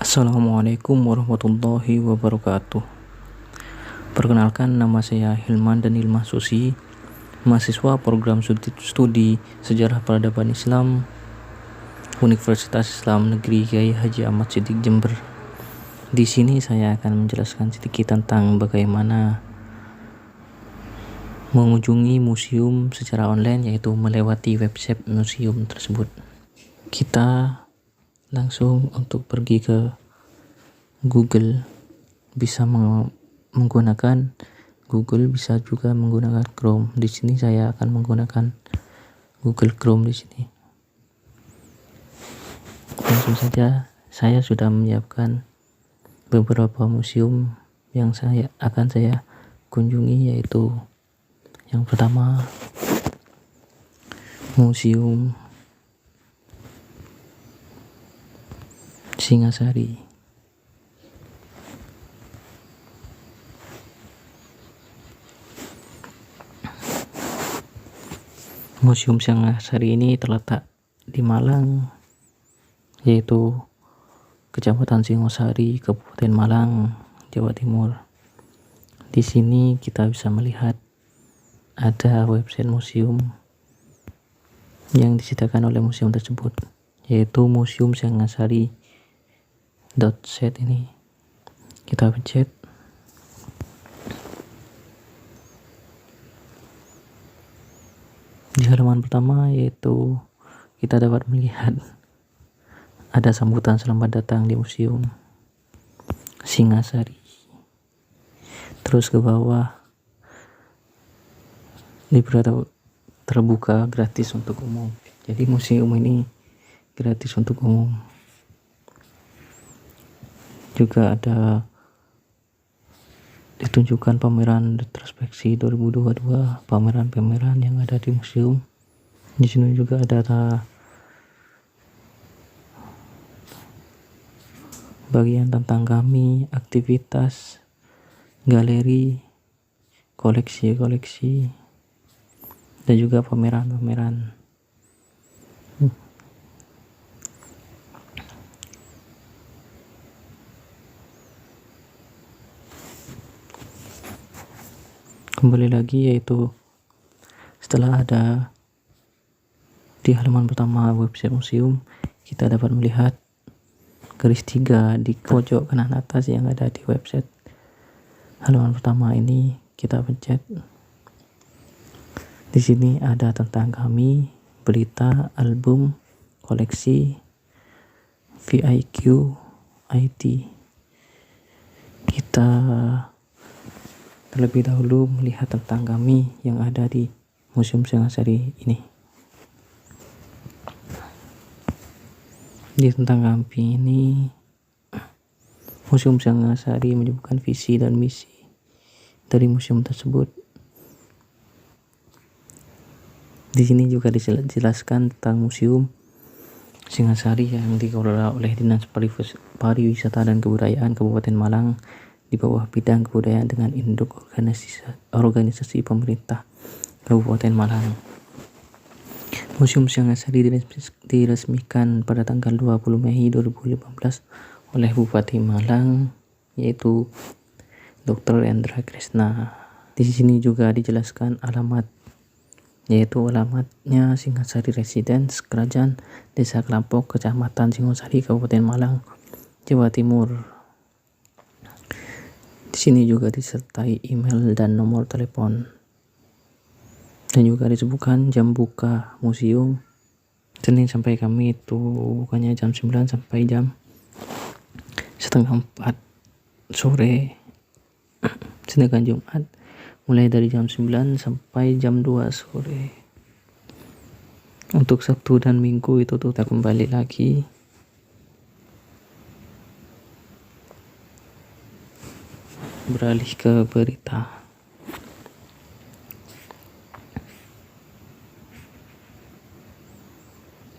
Assalamualaikum warahmatullahi wabarakatuh. Perkenalkan, nama saya Hilman Danilmah Susi, mahasiswa program studi Sejarah Peradaban Islam Universitas Islam Negeri Kiai Haji Ahmad Siddiq Jember. Di sini saya akan menjelaskan sedikit tentang bagaimana mengunjungi museum secara online, yaitu melewati website museum tersebut. Kita langsung untuk pergi ke Google, bisa menggunakan Google, bisa juga menggunakan Chrome. Di sini saya akan menggunakan Google Chrome di sini. Langsung saja, saya sudah menyiapkan beberapa museum yang akan saya kunjungi, yaitu yang pertama Museum Singasari. Museum Singasari ini terletak di Malang, yaitu Kecamatan Singosari, Kabupaten Malang, Jawa Timur. Di sini kita bisa melihat ada website museum yang disediakan oleh museum tersebut, yaitu Museum Singasari.set. Ini kita pencet. Di halaman pertama, yaitu kita dapat melihat ada sambutan selamat datang di Museum Singasari. Terus ke bawah, terbuka gratis untuk umum. Jadi museum ini gratis untuk umum. Juga ada ditunjukkan pameran retrospeksi 2022, pameran-pameran yang ada di museum. Di sini juga ada bagian tentang kami, aktivitas, galeri, koleksi-koleksi, dan juga pameran-pameran. Kembali lagi, yaitu setelah ada di halaman pertama website museum, kita dapat melihat garis 3 di pojok kanan atas yang ada di website halaman pertama ini. Kita pencet. Di sini ada tentang kami, berita, album, koleksi, VIQ, IT. Kita terlebih dahulu melihat tentang kami yang ada di Museum Singasari ini. Di tentang kami ini, Museum Singasari menyebutkan visi dan misi dari museum tersebut. Di sini juga dijelaskan tentang Museum Singasari yang dikelola oleh Dinas Pariwisata dan Kebudayaan Kabupaten Malang di bawah bidang kebudayaan dengan induk organisasi pemerintah Kabupaten Malang. Museum Singasari diresmikan pada tanggal 20 Mei 2015 oleh Bupati Malang, yaitu Dr. Endra Kresna. Di sini juga dijelaskan alamat, yaitu alamatnya Singasari Residence, Kerajaan, Desa Kelampok, Kecamatan Singosari, Kabupaten Malang, Jawa Timur. Di sini juga disertai email dan nomor telepon. Dan juga disebutkan jam buka museum Senin sampai Kamis itu bukannya jam 9 sampai jam setengah 4 sore. Sedangkan Jumat mulai dari jam 9 sampai jam 2 sore. Untuk Sabtu dan Minggu itu tutup kembali lagi. Beralih ke berita.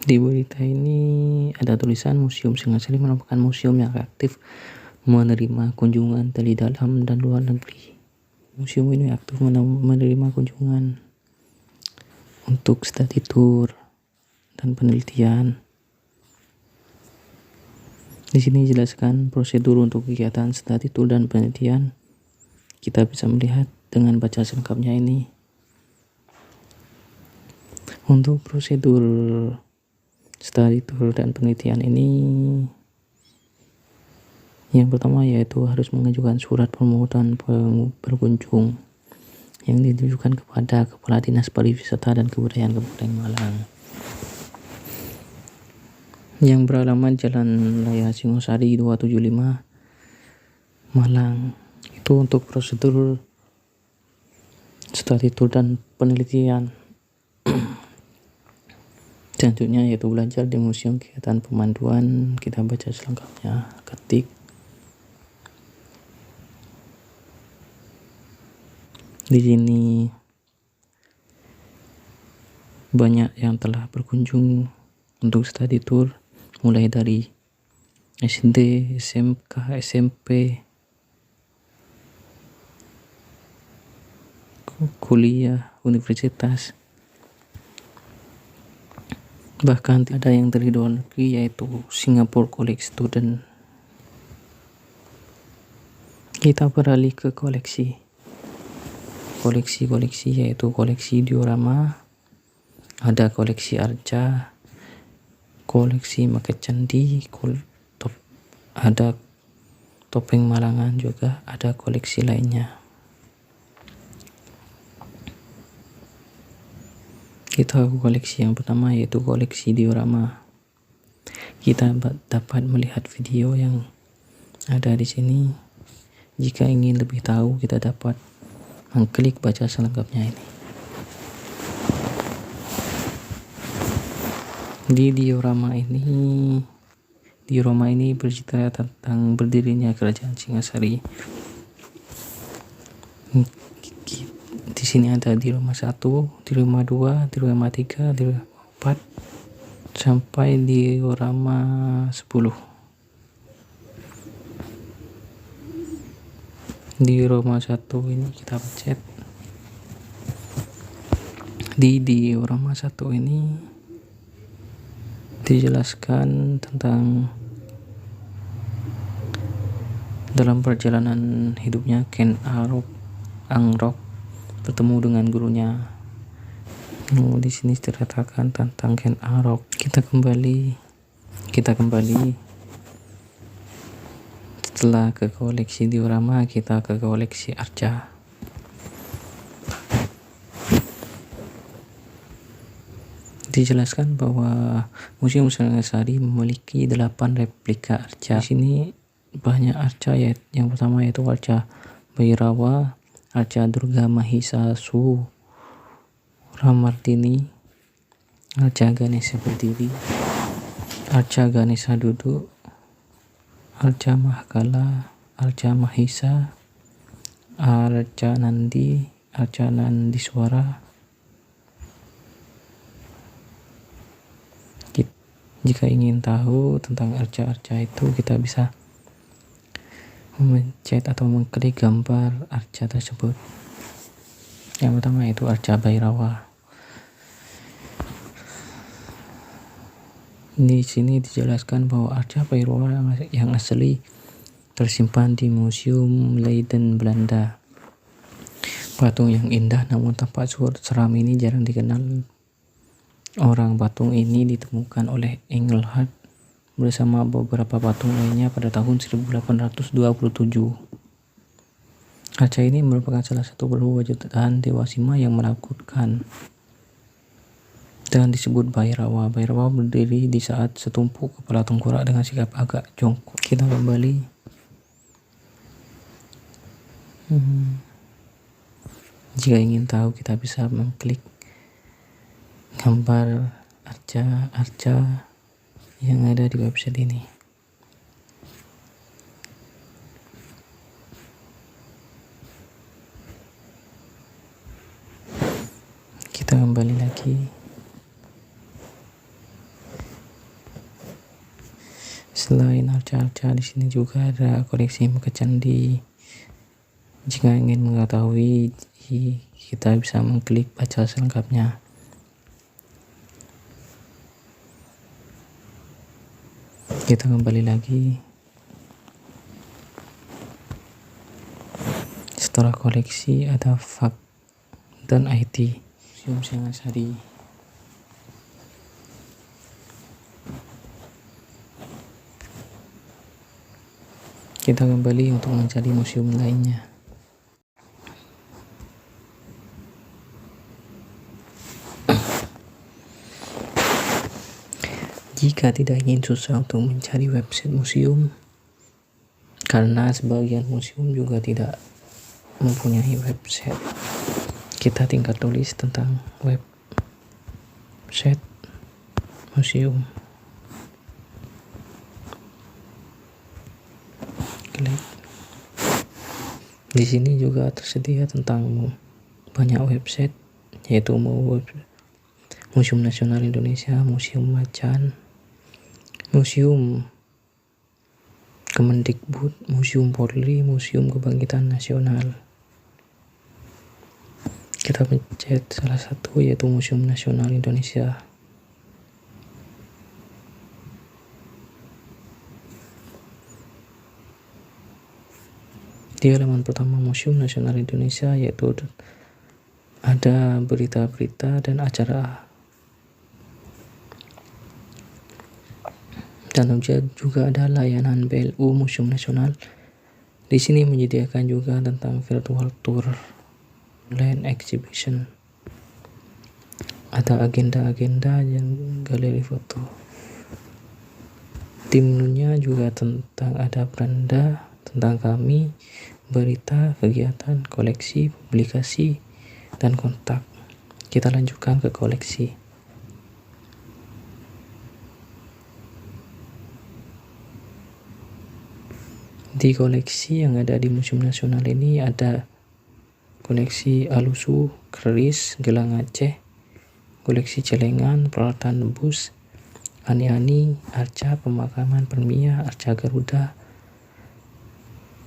Di berita ini ada tulisan Museum Singasari merupakan museum yang aktif menerima kunjungan dari dalam dan luar negeri. Museum ini aktif menerima kunjungan untuk study tour dan penelitian. Di sini jelaskan prosedur untuk kegiatan study tour dan penelitian. Kita bisa melihat dengan baca selengkapnya ini. Untuk prosedur study tour dan penelitian ini, yang pertama yaitu harus mengajukan surat permohonan berkunjung yang ditujukan kepada Kepala Dinas Pariwisata dan Kebudayaan Kabupaten Malang yang beralamat Jalan Raya Singosari 275 Malang. Itu untuk prosedur study tour dan penelitian. Selanjutnya yaitu belajar di museum, kegiatan pemanduan. Kita baca selengkapnya, ketik. Di sini banyak yang telah berkunjung untuk study tour, mulai dari SD, SMK, SMP, kuliah, universitas. Bahkan ada yang dari luar negeri, yaitu Singapore College Student. Kita beralih ke koleksi yaitu koleksi diorama, ada koleksi arca, koleksi maket candi, ada topeng Malangan, juga ada koleksi lainnya. Kita koleksi yang pertama yaitu koleksi diorama. Kita dapat melihat video yang ada di sini. Jika ingin lebih tahu, kita dapat mengklik baca selengkapnya ini. Di diorama ini bercerita tentang berdirinya Kerajaan Singasari. Di sini ada diorama 1, diorama 2, diorama 3, diorama 4 sampai diorama 10. Diorama 1 ini kita pencet. Di diorama 1 ini dijelaskan tentang dalam perjalanan hidupnya Ken Arok bertemu dengan gurunya. Di sini diceritakan tentang Ken Arok. Kita kembali setelah ke koleksi diorama, kita ke koleksi arca. Dijelaskan bahwa Museum Singasari memiliki 8 replika arca. Di sini banyak arca, yang pertama yaitu arca Bhairawa, arca Durga Mahisa Ramardini, arca Ganesha berdiri, arca Ganesha duduk, arca Mahakala, arca Mahisa, arca Nandi, arca Nandiswara. Jika ingin tahu tentang arca-arca itu, kita bisa mencet atau mengklik gambar arca tersebut. Yang pertama yaitu arca Bhairawa. Di sini dijelaskan bahwa arca Bhairawa yang asli tersimpan di Museum Leiden, Belanda. Patung yang indah namun tampak seram ini jarang dikenal orang. Patung ini ditemukan oleh Engelhardt bersama beberapa patung lainnya pada tahun 1827. Arca ini merupakan salah satu perwujudan Dewa Sima yang menakutkan dan disebut Bhairawa. Bhairawa berdiri di saat setumpuk kepala tengkorak dengan sikap agak jongkok. Kita kembali. Jika ingin tahu, kita bisa mengklik gambar arca yang ada di website ini. Kita kembali lagi. Selain arca-arca, di sini juga ada koleksi maket candi. Jika ingin mengetahui, kita bisa mengklik baca selengkapnya. Kita kembali lagi setelah koleksi. Ada FAQ dan IT Museum Singasari. Kita kembali untuk mencari museum lainnya. Jika tidak ingin susah untuk mencari website museum, karena sebagian museum juga tidak mempunyai website, kita tinggal tulis tentang website museum. Klik. Di sini juga tersedia tentang banyak website, yaitu Museum Nasional Indonesia, Museum Macan, Museum Kemendikbud, Museum Polri, Museum Kebangkitan Nasional. Kita pencet salah satu, yaitu Museum Nasional Indonesia. Di halaman pertama Museum Nasional Indonesia, yaitu ada berita-berita dan acara. Dan juga ada layanan BLU Museum Nasional. Di sini menyediakan juga tentang virtual tour, land exhibition. Ada agenda-agenda dan galeri foto. Di menunya juga ada beranda, tentang kami, berita, kegiatan, koleksi, publikasi, dan kontak. Kita lanjutkan ke koleksi. Di koleksi yang ada di Museum Nasional ini ada koleksi alusu, keris, gelang Aceh, koleksi celengan, peralatan bus, ani-ani, arca, pemakaman Permia, arca Garuda,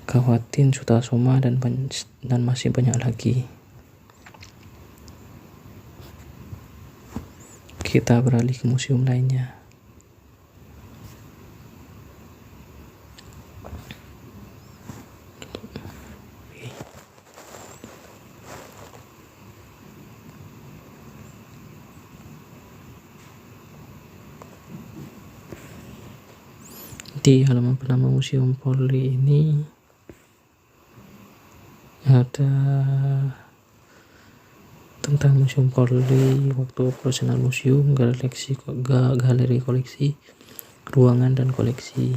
Kawatin, Sutasoma, dan masih banyak lagi. Kita beralih ke museum lainnya. Di halaman pertama Museum Polri ini ada tentang Museum Polri, waktu operasional museum, galeri koleksi, ruangan dan koleksi.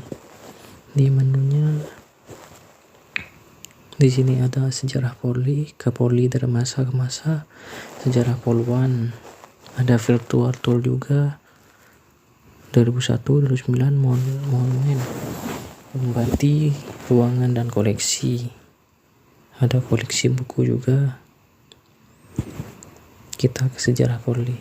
Di menunya di sini ada sejarah Polri, Kapolri dari masa ke masa, sejarah Polwan, ada virtual tour juga 2001-2009, monumen, Pembati, ruangan dan koleksi. Ada koleksi buku juga. Kita ke sejarah Polri.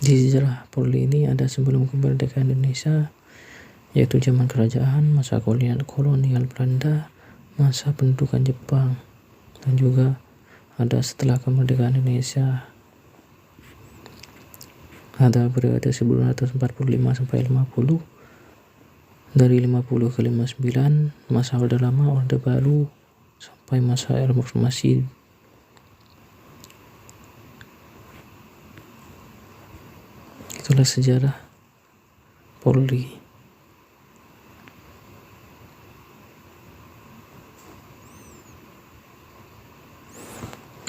Di sejarah Polri ini ada sebelum kemerdekaan Indonesia, yaitu zaman kerajaan, masa kolonial Belanda, masa pendudukan Jepang, dan juga ada setelah kemerdekaan Indonesia. Ada periode 1945 sampai 50, dari 50 ke 59, masa Orde Lama, Orde Baru, sampai masa Reformasi. Itulah sejarah Polri.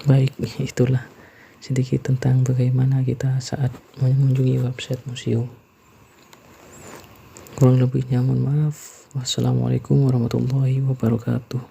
Baik, itulah sedikit tentang bagaimana kita saat mengunjungi website museum. Kurang lebihnya mohon maaf. Wassalamualaikum warahmatullahi wabarakatuh.